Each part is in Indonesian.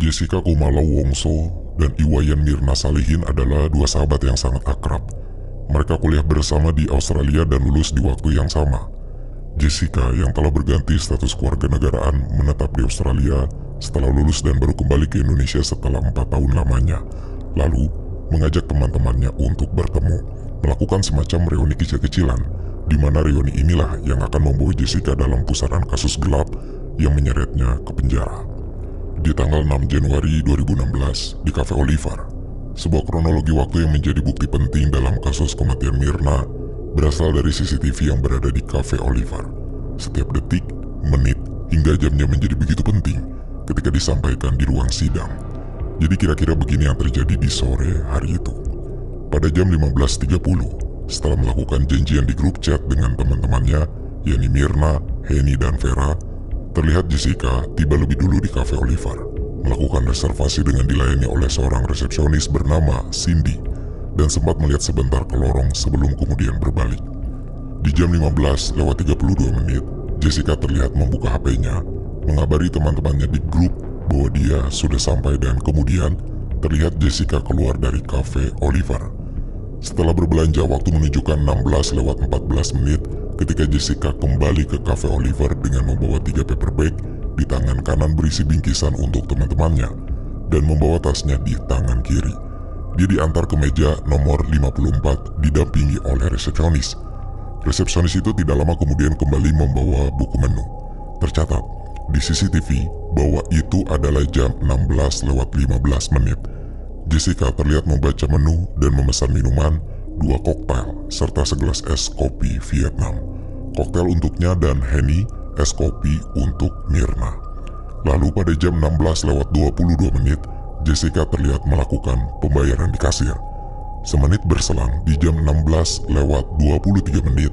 Jessica Kumala Wongso dan Iwayan Mirna Salihin adalah dua sahabat yang sangat akrab. Mereka kuliah bersama di Australia dan lulus di waktu yang sama. Jessica yang telah berganti status kewarganegaraan menetap di Australia setelah lulus dan baru kembali ke Indonesia setelah 4 tahun lamanya. Lalu mengajak teman-temannya untuk bertemu, melakukan semacam reuni kecil-kecilan, di mana reuni inilah yang akan membawa Jessica dalam pusaran kasus gelap yang menyeretnya ke penjara. Di tanggal 6 Januari 2016 di Cafe Oliver, sebuah kronologi waktu yang menjadi bukti penting dalam kasus kematian Mirna berasal dari CCTV yang berada di Cafe Oliver. Setiap detik, menit, hingga jamnya menjadi begitu penting ketika disampaikan di ruang sidang. Jadi kira-kira begini yang terjadi di sore hari itu. Pada jam 15.30, setelah melakukan janjian di grup chat dengan teman-temannya, yakni Mirna, Henny, dan Vera, terlihat Jessica tiba lebih dulu di Cafe Oliver, melakukan reservasi dengan dilayani oleh seorang resepsionis bernama Cindy, dan sempat melihat sebentar ke lorong sebelum kemudian berbalik. Di jam 15:32, Jessica terlihat membuka HP-nya, mengabari teman-temannya di grup bahwa dia sudah sampai, dan kemudian terlihat Jessica keluar dari Cafe Oliver. Setelah berbelanja, waktu menunjukkan 16:14 ketika Jessica kembali ke Cafe Oliver dengan membawa 3 paper bag di tangan kanan berisi bingkisan untuk teman-temannya dan membawa tasnya di tangan kiri. Dia diantar ke meja nomor 54 didampingi oleh resepsionis. Resepsionis itu tidak lama kemudian kembali membawa buku menu. Tercatat di CCTV bahwa itu adalah jam 16:15. Jessica terlihat membaca menu dan memesan minuman, 2 koktail, serta segelas es kopi Vietnam. Koktail untuknya dan Henny, es kopi untuk Mirna. Lalu pada jam 16:22, Jessica terlihat melakukan pembayaran di kasir. Semenit berselang, di jam 16:23,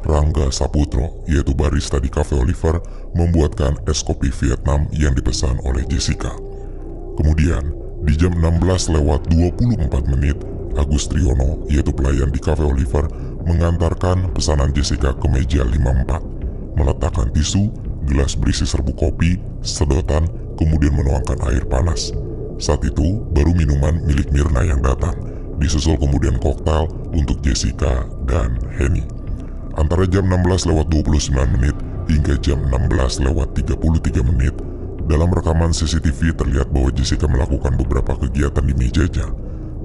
Rangga Saputro, yaitu barista di Cafe Oliver, membuatkan es kopi Vietnam yang dipesan oleh Jessica. Kemudian, di jam 16:24, Agus Triyono, yaitu pelayan di Cafe Oliver, mengantarkan pesanan Jessica ke meja 54, meletakkan tisu, gelas berisi serbuk kopi, sedotan, kemudian menuangkan air panas. Saat itu, baru minuman milik Mirna yang datang, disusul kemudian koktail untuk Jessica dan Henny. Antara jam 16:29 hingga jam 16:33, dalam rekaman CCTV terlihat bahwa Jessica melakukan beberapa kegiatan di mejanya,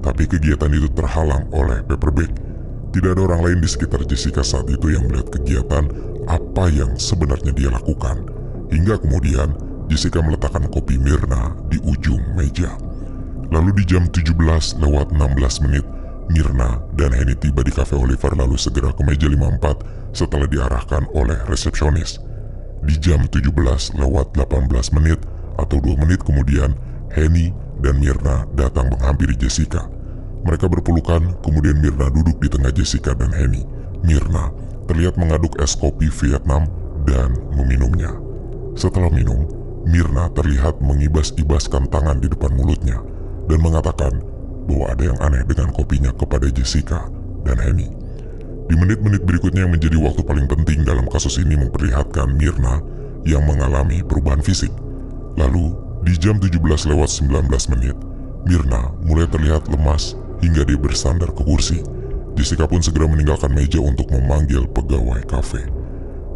tapi kegiatan itu terhalang oleh paper bag. Tidak ada orang lain di sekitar Jessica saat itu yang melihat kegiatan apa yang sebenarnya dia lakukan. Hingga kemudian Jessica meletakkan kopi Mirna di ujung meja. Lalu di jam 17:16, Mirna dan Henny tiba di Cafe Oliver lalu segera ke meja 54 setelah diarahkan oleh resepsionis. Di jam 17:18 atau 2 menit kemudian, Henny dan Mirna datang menghampiri Jessica. Mereka berpelukan, kemudian Mirna duduk di tengah Jessica dan Henny. Mirna terlihat mengaduk es kopi Vietnam dan meminumnya. Setelah minum, Mirna terlihat mengibas-ibaskan tangan di depan mulutnya dan mengatakan bahwa ada yang aneh dengan kopinya kepada Jessica dan Henny. Di menit-menit berikutnya yang menjadi waktu paling penting dalam kasus ini memperlihatkan Mirna yang mengalami perubahan fisik. Lalu, di jam 17:19, Mirna mulai terlihat lemas hingga dia bersandar ke kursi. Jessica pun segera meninggalkan meja untuk memanggil pegawai kafe.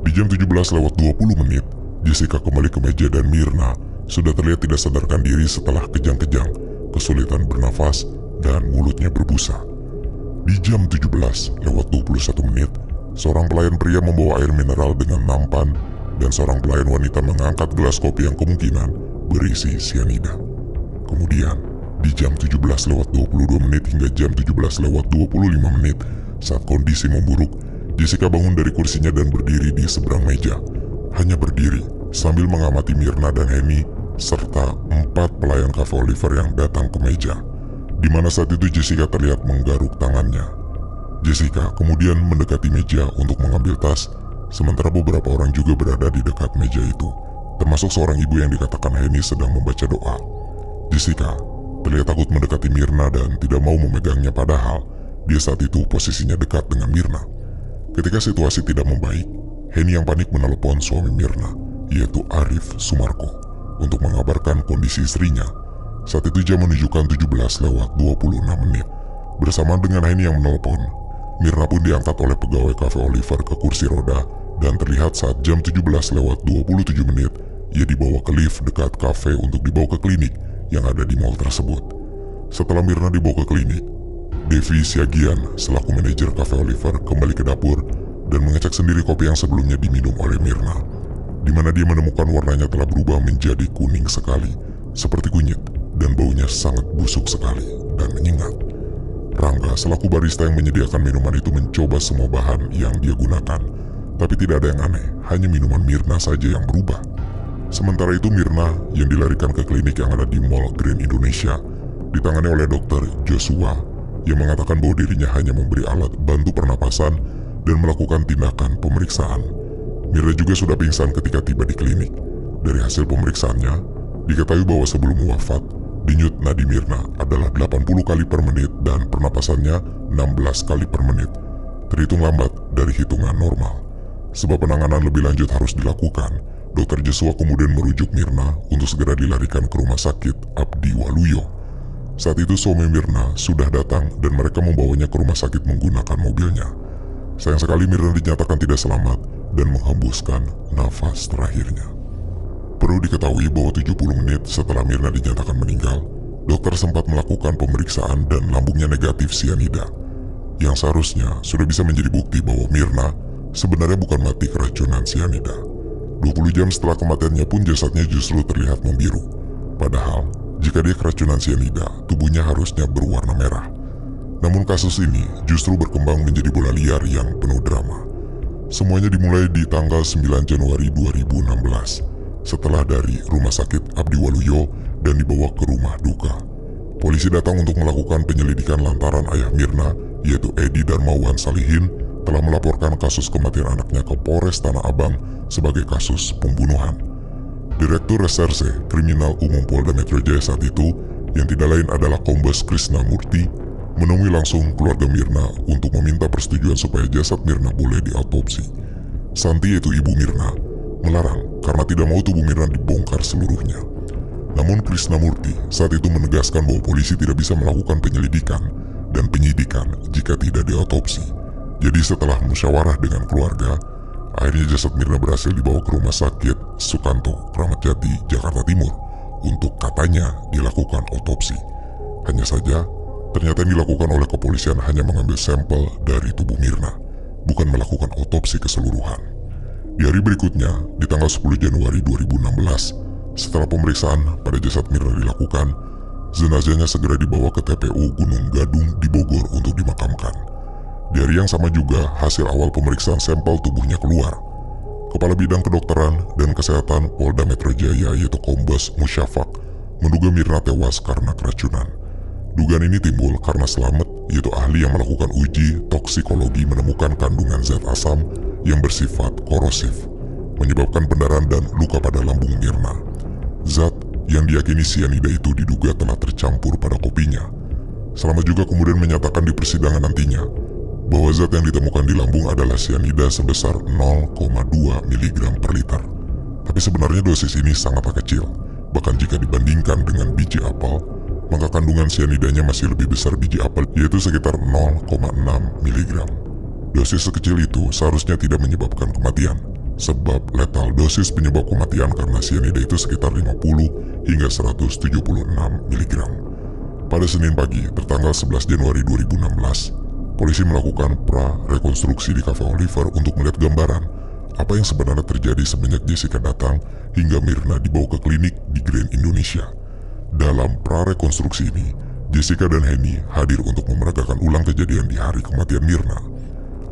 Di jam 17:20, Jessica kembali ke meja dan Mirna sudah terlihat tidak sadarkan diri setelah kejang-kejang, kesulitan bernafas, dan mulutnya berbusa. Di jam 17:21, seorang pelayan pria membawa air mineral dengan nampan dan seorang pelayan wanita mengangkat gelas kopi yang kemungkinan berisi sianida. Kemudian, di jam 17:22 hingga jam 17:25, saat kondisi memburuk, Jessica bangun dari kursinya dan berdiri di seberang meja. Hanya berdiri sambil mengamati Mirna dan Henny serta 4 pelayan Cafe Oliver yang datang ke meja, di mana saat itu Jessica terlihat menggaruk tangannya. Jessica kemudian mendekati meja untuk mengambil tas, sementara beberapa orang juga berada di dekat meja itu, termasuk seorang ibu yang dikatakan Henny sedang membaca doa. Jessica terlihat takut mendekati Mirna dan tidak mau memegangnya, padahal dia saat itu posisinya dekat dengan Mirna. Ketika situasi tidak membaik, Henny yang panik menelepon suami Mirna, yaitu Arif Sumarko, untuk mengabarkan kondisi istrinya. Saat itu jam menunjukkan 17:26. Bersamaan dengan Henny yang menelpon, Mirna pun diangkat oleh pegawai Cafe Oliver ke kursi roda dan terlihat saat jam 17:27 ia dibawa ke lift dekat kafe untuk dibawa ke klinik yang ada di mall tersebut. Setelah Mirna dibawa ke klinik, Devi Siagian selaku manajer Cafe Oliver kembali ke dapur dan mengecek sendiri kopi yang sebelumnya diminum oleh Mirna, di mana dia menemukan warnanya telah berubah menjadi kuning sekali, seperti kunyit, dan baunya sangat busuk sekali dan menyengat. Rangga selaku barista yang menyediakan minuman itu mencoba semua bahan yang dia gunakan, tapi tidak ada yang aneh, hanya minuman Mirna saja yang berubah. Sementara itu Mirna yang dilarikan ke klinik yang ada di Mall Grand Indonesia ditangani oleh dokter Joshua yang mengatakan bahwa dirinya hanya memberi alat bantu pernapasan dan melakukan tindakan pemeriksaan. Mirna juga sudah pingsan ketika tiba di klinik. Dari hasil pemeriksaannya, diketahui bahwa sebelum wafat, denyut nadi Mirna adalah 80 kali per menit dan pernapasannya 16 kali per menit. Terhitung lambat dari hitungan normal. Sebab penanganan lebih lanjut harus dilakukan, Dr. Joshua kemudian merujuk Mirna untuk segera dilarikan ke rumah sakit Abdi Waluyo. Saat itu suami Mirna sudah datang dan mereka membawanya ke rumah sakit menggunakan mobilnya. Sayang sekali Mirna dinyatakan tidak selamat dan menghembuskan nafas terakhirnya. Perlu diketahui bahwa 70 menit setelah Mirna dinyatakan meninggal, dokter sempat melakukan pemeriksaan dan lambungnya negatif sianida, yang seharusnya sudah bisa menjadi bukti bahwa Mirna sebenarnya bukan mati keracunan sianida. 20 jam setelah kematiannya pun jasadnya justru terlihat membiru. Padahal, jika dia keracunan sianida, tubuhnya harusnya berwarna merah. Namun kasus ini justru berkembang menjadi bola liar yang penuh drama. Semuanya dimulai di tanggal 9 Januari 2016. Setelah dari rumah sakit Abdi Waluyo dan dibawa ke rumah duka. Polisi datang untuk melakukan penyelidikan lantaran ayah Mirna, yaitu Edi Darmawan Salihin, telah melaporkan kasus kematian anaknya ke Polres Tanah Abang sebagai kasus pembunuhan. Direktur Reserse Kriminal Umum Polda Metro Jaya saat itu, yang tidak lain adalah Kombes Krishna Murti, menemui langsung keluarga Mirna untuk meminta persetujuan supaya jasad Mirna boleh diautopsi. Santi, yaitu ibu Mirna, melarang karena tidak mau tubuh Mirna dibongkar seluruhnya. Namun Krishnamurti saat itu menegaskan bahwa polisi tidak bisa melakukan penyelidikan dan penyidikan jika tidak diotopsi. Jadi setelah musyawarah dengan keluarga, akhirnya jasad Mirna berhasil dibawa ke rumah sakit Sukanto, Kramat Jati, Jakarta Timur untuk katanya dilakukan otopsi. Hanya saja, ternyata yang dilakukan oleh kepolisian hanya mengambil sampel dari tubuh Mirna, bukan melakukan otopsi keseluruhan. Di hari berikutnya, di tanggal 10 Januari 2016, setelah pemeriksaan pada jasad Mirna dilakukan, jenazahnya segera dibawa ke TPU Gunung Gadung di Bogor untuk dimakamkan. Di hari yang sama juga, hasil awal pemeriksaan sampel tubuhnya keluar. Kepala Bidang Kedokteran dan Kesehatan Polda Metro Jaya, yaitu Kombes Musyafak, menduga Mirna tewas karena keracunan. Dugaan ini timbul karena Slamet, yaitu ahli yang melakukan uji toksikologi, menemukan kandungan zat asam yang bersifat korosif, menyebabkan pendarahan dan luka pada lambung Mirna. Zat yang diyakini sianida itu diduga telah tercampur pada kopinya. Slamet juga kemudian menyatakan di persidangan nantinya bahwa zat yang ditemukan di lambung adalah sianida sebesar 0,2 mg per liter. Tapi sebenarnya dosis ini sangatlah kecil, bahkan jika dibandingkan dengan biji apel, maka kandungan sianidanya masih lebih besar biji apel, yaitu sekitar 0,6 mg. Dosis sekecil itu seharusnya tidak menyebabkan kematian, sebab letal dosis penyebab kematian karena sianida itu sekitar 50 hingga 176 mg. Pada Senin pagi, tertanggal 11 Januari 2016, polisi melakukan pra-rekonstruksi di Cafe Oliver untuk melihat gambaran apa yang sebenarnya terjadi semenjak Jessica datang hingga Mirna dibawa ke klinik di Grand Indonesia. Dalam pra-rekonstruksi ini, Jessica dan Henny hadir untuk memeragakan ulang kejadian di hari kematian Mirna.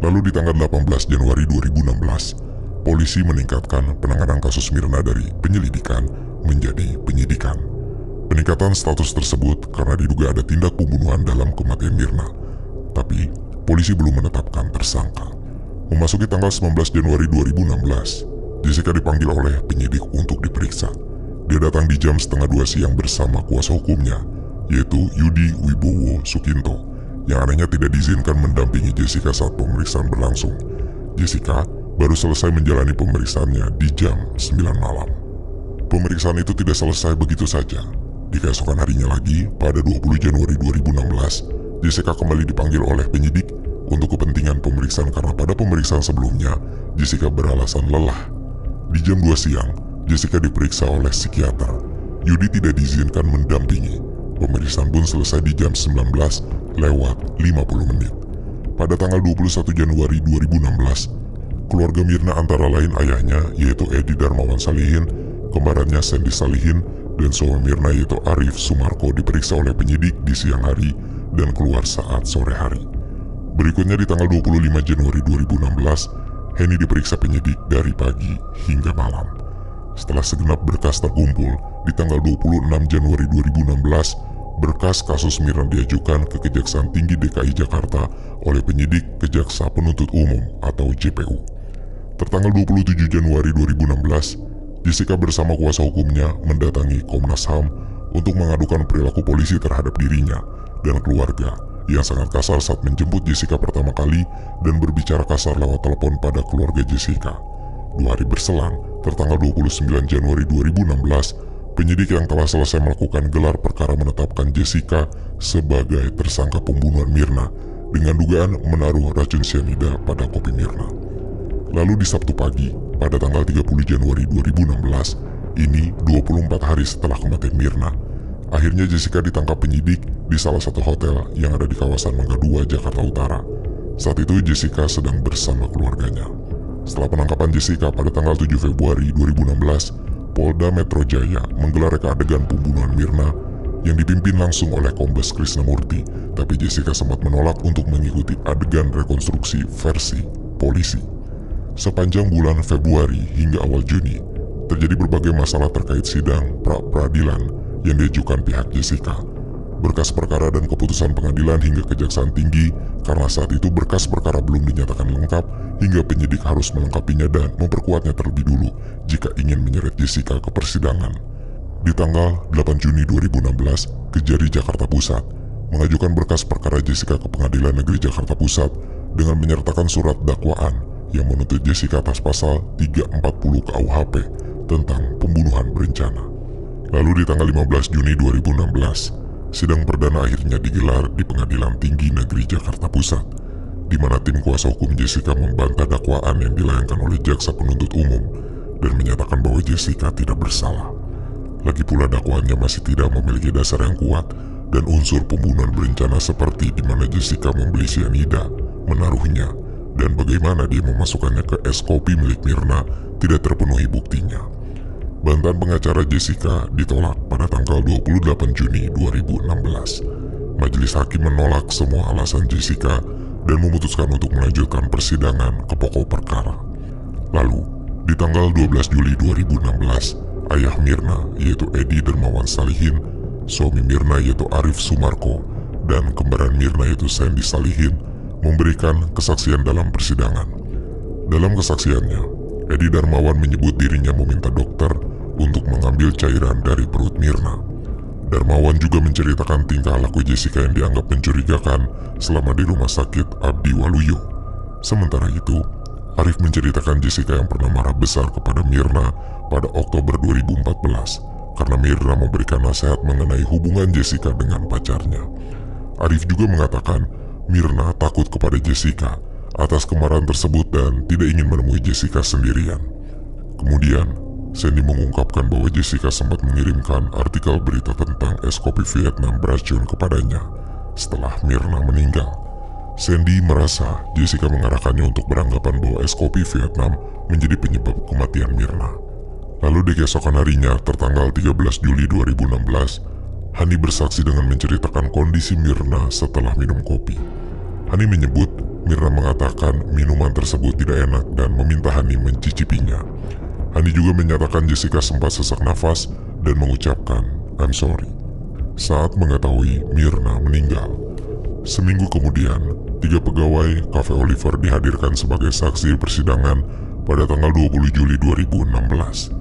Lalu di tanggal 18 Januari 2016, polisi meningkatkan penanganan kasus Mirna dari penyelidikan menjadi penyidikan. Peningkatan status tersebut karena diduga ada tindak pembunuhan dalam kematian Mirna. Tapi, polisi belum menetapkan tersangka. Memasuki tanggal 19 Januari 2016, Jessica dipanggil oleh penyidik untuk diperiksa. Dia datang di jam 1:30 siang bersama kuasa hukumnya, yaitu Yudi Wibowo Sukinto, yang anehnya tidak diizinkan mendampingi Jessica saat pemeriksaan berlangsung. Jessica baru selesai menjalani pemeriksaannya di jam 9 malam. Pemeriksaan itu tidak selesai begitu saja. Di keesokan harinya lagi, pada 20 Januari 2016, Jessica kembali dipanggil oleh penyidik untuk kepentingan pemeriksaan karena pada pemeriksaan sebelumnya, Jessica beralasan lelah. Di jam 2 siang, Jessica diperiksa oleh psikiater. Yudi tidak diizinkan mendampingi. Pemeriksaan pun selesai di jam 19:50. Pada tanggal 21 Januari 2016, keluarga Mirna antara lain ayahnya yaitu Edi Darmawan Salihin, kembarannya Sandy Salihin, dan suami Mirna yaitu Arif Sumarko diperiksa oleh penyidik di siang hari dan keluar saat sore hari. Berikutnya di tanggal 25 Januari 2016, Henny diperiksa penyidik dari pagi hingga malam. Setelah segenap berkas terkumpul, di tanggal 26 Januari 2016, berkas kasus Mirna diajukan ke Kejaksaan Tinggi DKI Jakarta oleh penyidik Kejaksa Penuntut Umum atau JPU. Tertanggal 27 Januari 2016, Jessica bersama kuasa hukumnya mendatangi Komnas HAM untuk mengadukan perilaku polisi terhadap dirinya dan keluarga yang sangat kasar saat menjemput Jessica pertama kali dan berbicara kasar lewat telepon pada keluarga Jessica. 2 hari berselang, tertanggal 29 Januari 2016, penyidik yang telah selesai melakukan gelar perkara menetapkan Jessica sebagai tersangka pembunuhan Mirna dengan dugaan menaruh racun cyanida pada kopi Mirna. Lalu di Sabtu pagi, pada tanggal 30 Januari 2016, ini 24 hari setelah kematian Mirna, akhirnya Jessica ditangkap penyidik di salah satu hotel yang ada di kawasan Mangga 2, Jakarta Utara. Saat itu Jessica sedang bersama keluarganya. Setelah penangkapan Jessica pada tanggal 7 Februari 2016, Polda Metro Jaya menggelar reka adegan pembunuhan Mirna yang dipimpin langsung oleh Kombes Krisnamurti, tapi Jessica sempat menolak untuk mengikuti adegan rekonstruksi versi polisi. Sepanjang bulan Februari hingga awal Juni, terjadi berbagai masalah terkait sidang pra-peradilan yang diajukan pihak Jessica. Berkas perkara dan keputusan pengadilan hingga Kejaksaan Tinggi, karena saat itu berkas perkara belum dinyatakan lengkap hingga penyidik harus melengkapinya dan memperkuatnya terlebih dulu jika ingin menyeret Jessica ke persidangan. Di tanggal 8 Juni 2016, Kejari Jakarta Pusat mengajukan berkas perkara Jessica ke Pengadilan Negeri Jakarta Pusat dengan menyertakan surat dakwaan yang menuntut Jessica atas pasal 340 KUHP tentang pembunuhan berencana. Lalu di tanggal 15 Juni 2016, sidang perdana akhirnya digelar di Pengadilan Tinggi Negeri Jakarta Pusat, di mana tim kuasa hukum Jessica membantah dakwaan yang dilayangkan oleh Jaksa Penuntut Umum dan menyatakan bahwa Jessica tidak bersalah. Lagi pula dakwaannya masih tidak memiliki dasar yang kuat dan unsur pembunuhan berencana seperti di mana Jessica membeli cyanida, menaruhnya, dan bagaimana dia memasukkannya ke es kopi milik Mirna tidak terpenuhi buktinya. Bantahan pengacara Jessica ditolak pada tanggal 28 Juni 2016. Majelis hakim menolak semua alasan Jessica dan memutuskan untuk melanjutkan persidangan ke pokok perkara. Lalu, di tanggal 12 Juli 2016, ayah Mirna yaitu Edi Darmawan Salihin, suami Mirna yaitu Arif Sumarko, dan kembaran Mirna yaitu Sandy Salihin memberikan kesaksian dalam persidangan. Dalam kesaksiannya, Edi Darmawan menyebut dirinya meminta dokter untuk mengambil cairan dari perut Mirna. Darmawan juga menceritakan tingkah laku Jessica yang dianggap mencurigakan selama di rumah sakit Abdi Waluyo. Sementara itu, Arif menceritakan Jessica yang pernah marah besar kepada Mirna pada Oktober 2014 karena Mirna memberikan nasihat mengenai hubungan Jessica dengan pacarnya. Arif juga mengatakan Mirna takut kepada Jessica atas kemarahan tersebut dan tidak ingin menemui Jessica sendirian. Kemudian, Sandy mengungkapkan bahwa Jessica sempat mengirimkan artikel berita tentang es kopi Vietnam beracun kepadanya setelah Mirna meninggal. Sandy merasa Jessica mengarahkannya untuk beranggapan bahwa es kopi Vietnam menjadi penyebab kematian Mirna. Lalu di keesokan harinya, tertanggal 13 Juli 2016, Hani bersaksi dengan menceritakan kondisi Mirna setelah minum kopi. Hani menyebut Mirna mengatakan minuman tersebut tidak enak dan meminta Hani mencicipinya. Hani juga menyatakan Jessica sempat sesak nafas dan mengucapkan "I'm sorry" saat mengetahui Mirna meninggal. Seminggu kemudian, 3 pegawai Cafe Oliver dihadirkan sebagai saksi persidangan pada tanggal 20 Juli 2016.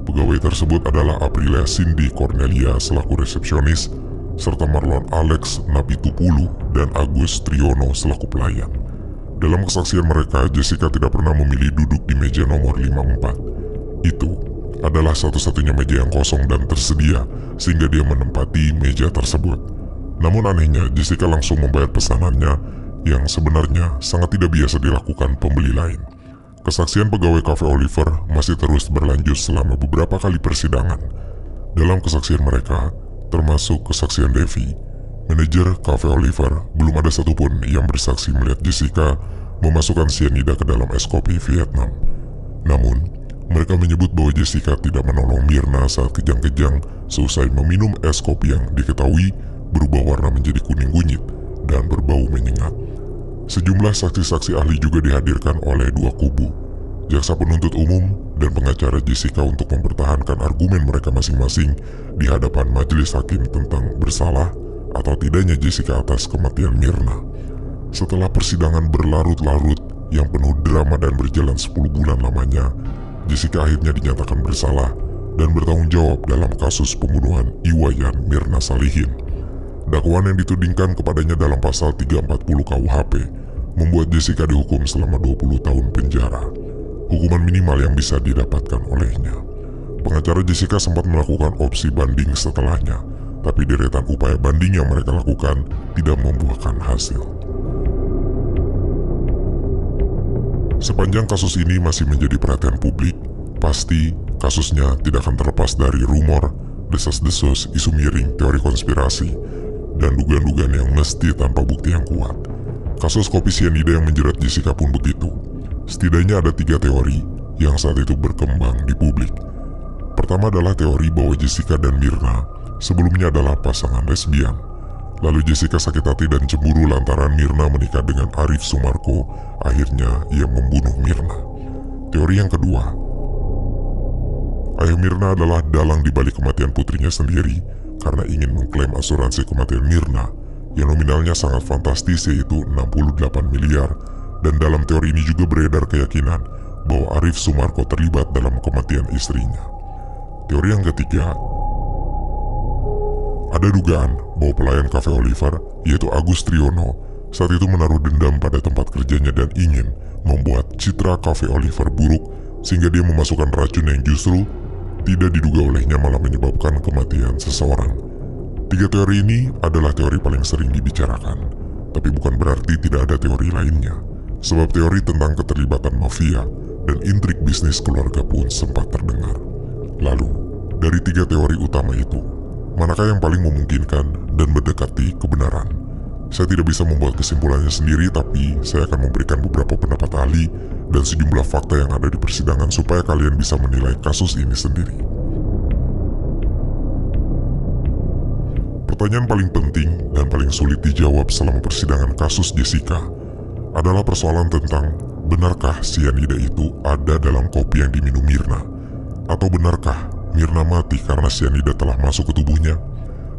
Pegawai tersebut adalah Aprilia Cindy Cornelia selaku resepsionis, serta Marlon Alex Napitupulu dan Agus Triono selaku pelayan. Dalam kesaksian mereka, Jessica tidak pernah memilih duduk di meja nomor 54. Itu adalah satu-satunya meja yang kosong dan tersedia, sehingga dia menempati meja tersebut. Namun anehnya, Jessica langsung membayar pesanannya yang sebenarnya sangat tidak biasa dilakukan pembeli lain. Kesaksian pegawai Cafe Oliver masih terus berlanjut selama beberapa kali persidangan. Dalam kesaksian mereka, termasuk kesaksian Devi, manajer Cafe Oliver, belum ada satupun yang bersaksi melihat Jessica memasukkan cyanida ke dalam es kopi Vietnam. Namun, mereka menyebut bahwa Jessica tidak menolong Myrna saat kejang-kejang seusai meminum es kopi yang diketahui berubah warna menjadi kuning kunyit dan berbau menyengat. Sejumlah saksi-saksi ahli juga dihadirkan oleh dua kubu, jaksa penuntut umum dan pengacara Jessica, untuk mempertahankan argumen mereka masing-masing di hadapan majelis hakim tentang bersalah atau tidaknya Jessica atas kematian Myrna. Setelah persidangan berlarut-larut yang penuh drama dan berjalan 10 bulan lamanya, Jessica akhirnya dinyatakan bersalah dan bertanggung jawab dalam kasus pembunuhan Iwayan Myrna Salihin. Dakwaan yang ditudingkan kepadanya dalam pasal 340 KUHP membuat Jessica dihukum selama 20 tahun penjara, hukuman minimal yang bisa didapatkan olehnya. Pengacara Jessica sempat melakukan opsi banding setelahnya, tapi deretan upaya banding yang mereka lakukan tidak membuahkan hasil. Sepanjang kasus ini masih menjadi perhatian publik, pasti kasusnya tidak akan terlepas dari rumor, desas-desus, isu miring, teori konspirasi, dan dugaan-dugaan yang mesti tanpa bukti yang kuat. Kasus kopi cyanida yang menjerat Jessica pun begitu. Setidaknya ada 3 teori yang saat itu berkembang di publik. Pertama adalah teori bahwa Jessica dan Myrna sebelumnya adalah pasangan lesbian. Lalu Jessica sakit hati dan cemburu lantaran Myrna menikah dengan Arif Sumarko. Akhirnya ia membunuh Myrna. Teori yang kedua, ayah Myrna adalah dalang dibalik kematian putrinya sendiri karena ingin mengklaim asuransi kematian Myrna yang nominalnya sangat fantastis, yaitu 68 miliar. Dan dalam teori ini juga beredar keyakinan bahwa Arif Sumarko terlibat dalam kematian istrinya. Teori yang ketiga, ada dugaan bahwa pelayan Cafe Oliver, yaitu Agus Triono, saat itu menaruh dendam pada tempat kerjanya dan ingin membuat citra Cafe Oliver buruk, sehingga dia memasukkan racun yang justru tidak diduga olehnya malah menyebabkan kematian seseorang. 3 teori ini adalah teori paling sering dibicarakan, tapi bukan berarti tidak ada teori lainnya, sebab teori tentang keterlibatan mafia dan intrik bisnis keluarga pun sempat terdengar. Lalu, dari 3 teori utama itu, manakah yang paling memungkinkan dan mendekati kebenaran? Saya tidak bisa membuat kesimpulannya sendiri, tapi saya akan memberikan beberapa pendapat ahli dan sejumlah fakta yang ada di persidangan supaya kalian bisa menilai kasus ini sendiri. Pertanyaan paling penting dan paling sulit dijawab selama persidangan kasus Jessica adalah persoalan tentang benarkah cyanida itu ada dalam kopi yang diminum Myrna, atau benarkah Myrna mati karena cyanida telah masuk ke tubuhnya.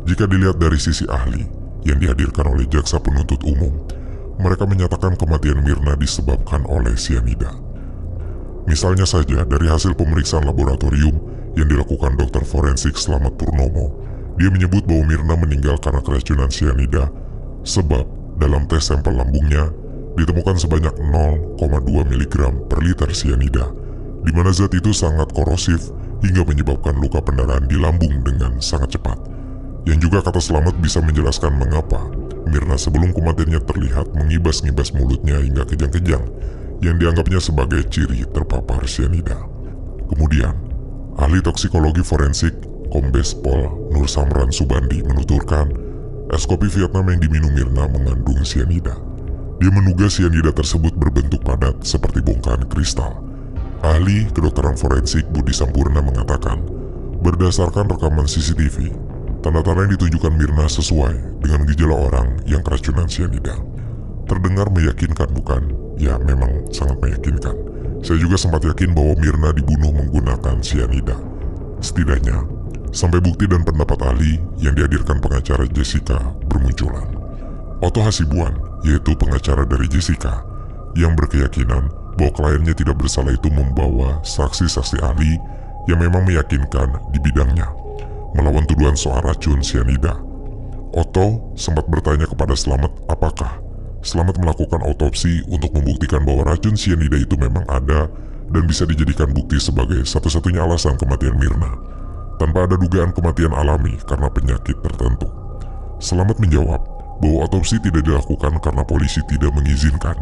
Jika dilihat dari sisi ahli yang dihadirkan oleh jaksa penuntut umum, mereka menyatakan kematian Myrna disebabkan oleh cyanida. Misalnya saja dari hasil pemeriksaan laboratorium yang dilakukan dokter forensik Slamet Purnomo, dia menyebut bahwa Myrna meninggal karena keracunan cyanida, sebab dalam tes sampel lambungnya ditemukan sebanyak 0,2 mg per liter cyanida, di mana zat itu sangat korosif hingga menyebabkan luka pendarahan di lambung dengan sangat cepat. Yang juga kata Slamet bisa menjelaskan mengapa Myrna sebelum kematiannya terlihat mengibas-ngibas mulutnya hingga kejang-kejang, yang dianggapnya sebagai ciri terpapar cyanida. Kemudian, ahli toksikologi forensik Kombes Pol Nur Samran Subandi menuturkan es kopi Vietnam yang diminum Myrna mengandung cyanida. Dia menduga cyanida tersebut berbentuk padat seperti bongkahan kristal. Ahli kedokteran forensik Budi Sampurna mengatakan, berdasarkan rekaman CCTV, tanda-tanda yang ditunjukkan Myrna sesuai dengan gejala orang yang keracunan cyanida. Terdengar meyakinkan, bukan? Ya, memang sangat meyakinkan. Saya juga sempat yakin bahwa Myrna dibunuh menggunakan cyanida. Setidaknya, sampai bukti dan pendapat ahli yang dihadirkan pengacara Jessica bermunculan. Otto Hasibuan, yaitu pengacara dari Jessica, yang berkeyakinan bahwa kliennya tidak bersalah, itu membawa saksi-saksi ahli yang memang meyakinkan di bidangnya melawan tuduhan soal racun cyanida. Otto sempat bertanya kepada Slamet apakah Slamet melakukan autopsi untuk membuktikan bahwa racun cyanida itu memang ada dan bisa dijadikan bukti sebagai satu-satunya alasan kematian Mirna, tanpa ada dugaan kematian alami karena penyakit tertentu. Selamat menjawab bahwa otopsi tidak dilakukan karena polisi tidak mengizinkan.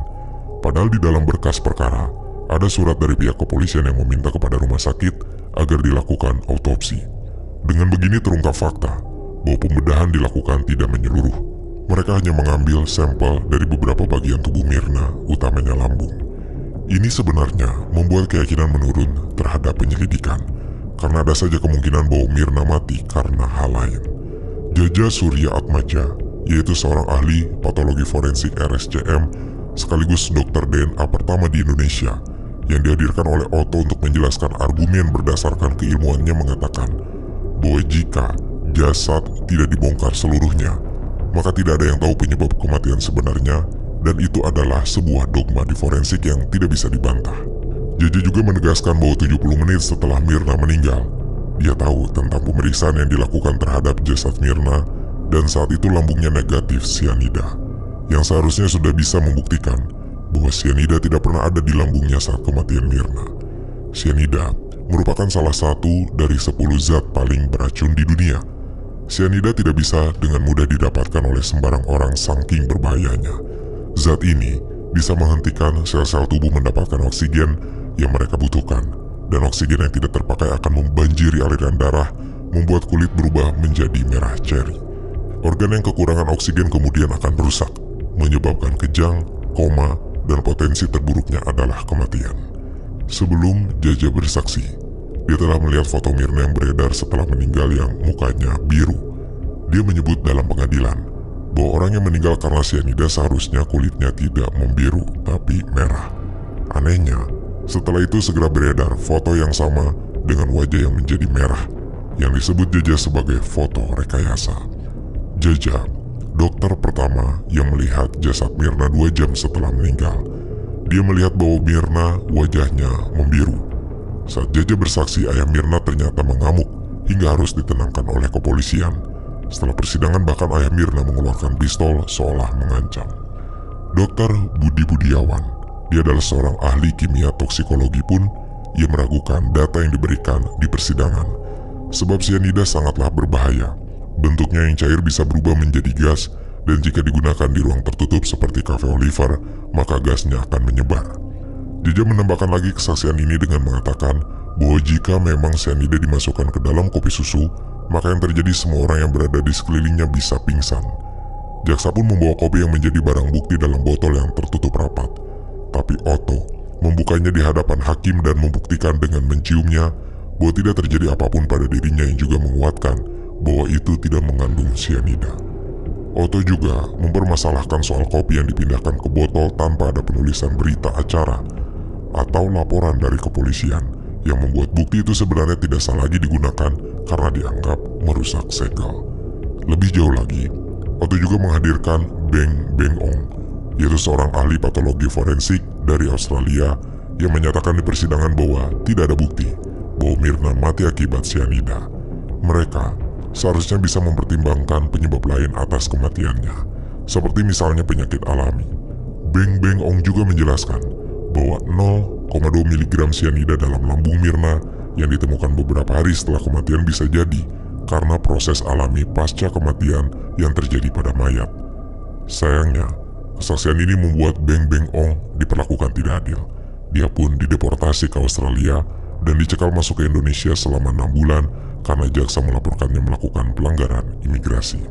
Padahal di dalam berkas perkara, ada surat dari pihak kepolisian yang meminta kepada rumah sakit agar dilakukan autopsi. Dengan begini terungkap fakta bahwa pembedahan dilakukan tidak menyeluruh. Mereka hanya mengambil sampel dari beberapa bagian tubuh Mirna, utamanya lambung. Ini sebenarnya membuat keyakinan menurun terhadap penyelidikan, karena ada saja kemungkinan bahwa Mirna mati karena hal lain. Jaja Surya Atmaja, yaitu seorang ahli patologi forensik RSCM sekaligus dokter DNA pertama di Indonesia, yang dihadirkan oleh Otto untuk menjelaskan argumen berdasarkan keilmuannya, mengatakan bahwa jika jasad tidak dibongkar seluruhnya, maka tidak ada yang tahu penyebab kematian sebenarnya, dan itu adalah sebuah dogma di forensik yang tidak bisa dibantah. Jaja juga menegaskan bahwa 70 menit setelah Mirna meninggal, dia tahu tentang pemeriksaan yang dilakukan terhadap jasad Mirna, dan saat itu lambungnya negatif sianida, yang seharusnya sudah bisa membuktikan bahwa sianida tidak pernah ada di lambungnya saat kematian Mirna. Sianida merupakan salah satu dari 10 zat paling beracun di dunia. Sianida tidak bisa dengan mudah didapatkan oleh sembarang orang saking berbahayanya. Zat ini bisa menghentikan sel-sel tubuh mendapatkan oksigen yang mereka butuhkan, dan oksigen yang tidak terpakai akan membanjiri aliran darah, membuat kulit berubah menjadi merah ceri. Organ yang kekurangan oksigen kemudian akan rusak, menyebabkan kejang, koma, dan potensi terburuknya adalah kematian. Sebelum Jaja bersaksi, dia telah melihat foto Mirna yang beredar setelah meninggal yang mukanya biru. Dia menyebut dalam pengadilan bahwa orang yang meninggal karena sianida seharusnya kulitnya tidak membiru, tapi merah. Anehnya, setelah itu segera beredar foto yang sama dengan wajah yang menjadi merah, yang disebut Jaja sebagai foto rekayasa. Jaja, dokter pertama yang melihat jasad Mirna 2 jam setelah meninggal. Dia melihat bahwa Mirna wajahnya membiru. Saat Jaja bersaksi, ayah Mirna ternyata mengamuk hingga harus ditenangkan oleh kepolisian. Setelah persidangan bahkan ayah Mirna mengeluarkan pistol seolah mengancam. Dokter Budi Budiawan, dia adalah seorang ahli kimia toksikologi pun, ia meragukan data yang diberikan di persidangan. Sebab sianida sangatlah berbahaya. Bentuknya yang cair bisa berubah menjadi gas, dan jika digunakan di ruang tertutup seperti Cafe Oliver, maka gasnya akan menyebar. Jaja menambahkan lagi kesaksian ini dengan mengatakan bahwa jika memang sianida dimasukkan ke dalam kopi susu, maka yang terjadi semua orang yang berada di sekelilingnya bisa pingsan. Jaksa pun membawa kopi yang menjadi barang bukti dalam botol yang tertutup rapat. Tapi Otto membukanya di hadapan hakim dan membuktikan dengan menciumnya bahwa tidak terjadi apapun pada dirinya, yang juga menguatkan bahwa itu tidak mengandung sianida. Otto juga mempermasalahkan soal kopi yang dipindahkan ke botol tanpa ada penulisan berita acara atau laporan dari kepolisian, yang membuat bukti itu sebenarnya tidak sah lagi digunakan karena dianggap merusak segel. Lebih jauh lagi, Otto juga menghadirkan Beng Beng Ong, yaitu seorang ahli patologi forensik dari Australia, yang menyatakan di persidangan bahwa tidak ada bukti bahwa Mirna mati akibat sianida. Mereka seharusnya bisa mempertimbangkan penyebab lain atas kematiannya, seperti misalnya penyakit alami. Beng Beng Ong juga menjelaskan bahwa 0,2 mg sianida dalam lambung Mirna yang ditemukan beberapa hari setelah kematian bisa jadi karena proses alami pasca kematian yang terjadi pada mayat. Sayangnya, kesaksian ini membuat Beng Beng Ong diperlakukan tidak adil. Dia pun dideportasi ke Australia dan dicekal masuk ke Indonesia selama 6 bulan karena jaksa melaporkannya melakukan pelanggaran imigrasi.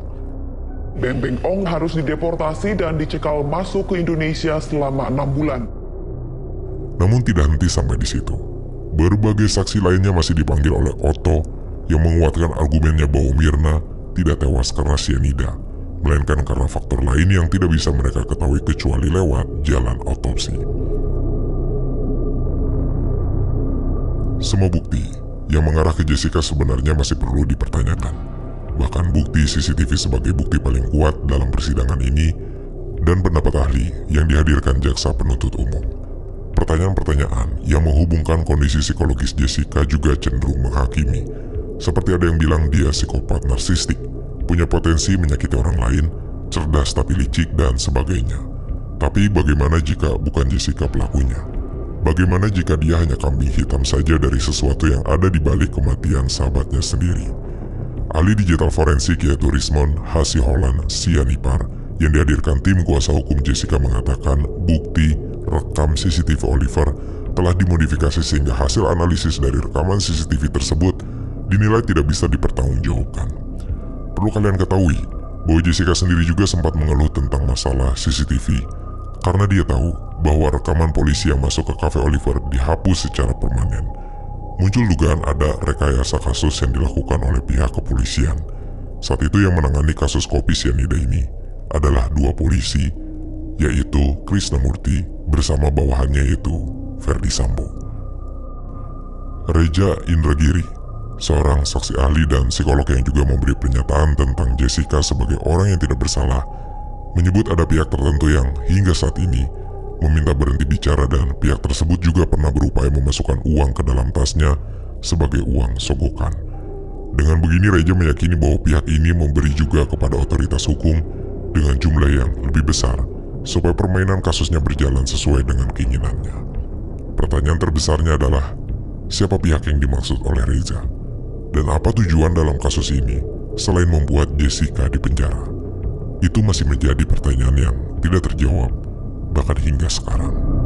Beng Beng Ong harus dideportasi dan dicekal masuk ke Indonesia selama 6 bulan. Namun tidak henti sampai di situ. Berbagai saksi lainnya masih dipanggil oleh Otto yang menguatkan argumennya bahwa Mirna tidak tewas karena sianida, melainkan karena faktor lain yang tidak bisa mereka ketahui kecuali lewat jalan otopsi. Semua bukti yang mengarah ke Jessica sebenarnya masih perlu dipertanyakan. Bahkan bukti CCTV sebagai bukti paling kuat dalam persidangan ini, dan pendapat ahli yang dihadirkan jaksa penuntut umum. Pertanyaan-pertanyaan yang menghubungkan kondisi psikologis Jessica juga cenderung menghakimi. Seperti ada yang bilang dia psikopat narsistik, punya potensi menyakiti orang lain, cerdas tapi licik, dan sebagainya. Tapi bagaimana jika bukan Jessica pelakunya? Bagaimana jika dia hanya kambing hitam saja dari sesuatu yang ada di balik kematian sahabatnya sendiri? Ahli digital forensik yaitu Rismond Hasiholan Sianipar yang dihadirkan tim kuasa hukum Jessica mengatakan bukti rekam CCTV Oliver telah dimodifikasi sehingga hasil analisis dari rekaman CCTV tersebut dinilai tidak bisa dipertanggungjawabkan. Perlu kalian ketahui bahwa Jessica sendiri juga sempat mengeluh tentang masalah CCTV karena dia tahu bahwa rekaman polisi yang masuk ke cafe Oliver dihapus secara permanen. Muncul dugaan ada rekayasa kasus yang dilakukan oleh pihak kepolisian. Saat itu yang menangani kasus kopi sianida ini adalah dua polisi, yaitu Krisnamurti bersama bawahannya yaitu Ferdi Sambo. Reja Indragiri, seorang saksi ahli dan psikolog yang juga memberi pernyataan tentang Jessica sebagai orang yang tidak bersalah, menyebut ada pihak tertentu yang hingga saat ini meminta berhenti bicara dan pihak tersebut juga pernah berupaya memasukkan uang ke dalam tasnya sebagai uang sogokan. Dengan begini Reja meyakini bahwa pihak ini memberi juga kepada otoritas hukum dengan jumlah yang lebih besar supaya permainan kasusnya berjalan sesuai dengan keinginannya. Pertanyaan terbesarnya adalah siapa pihak yang dimaksud oleh Reza? Dan apa tujuan dalam kasus ini selain membuat Jessica di penjara? Itu masih menjadi pertanyaan yang tidak terjawab bahkan hingga sekarang.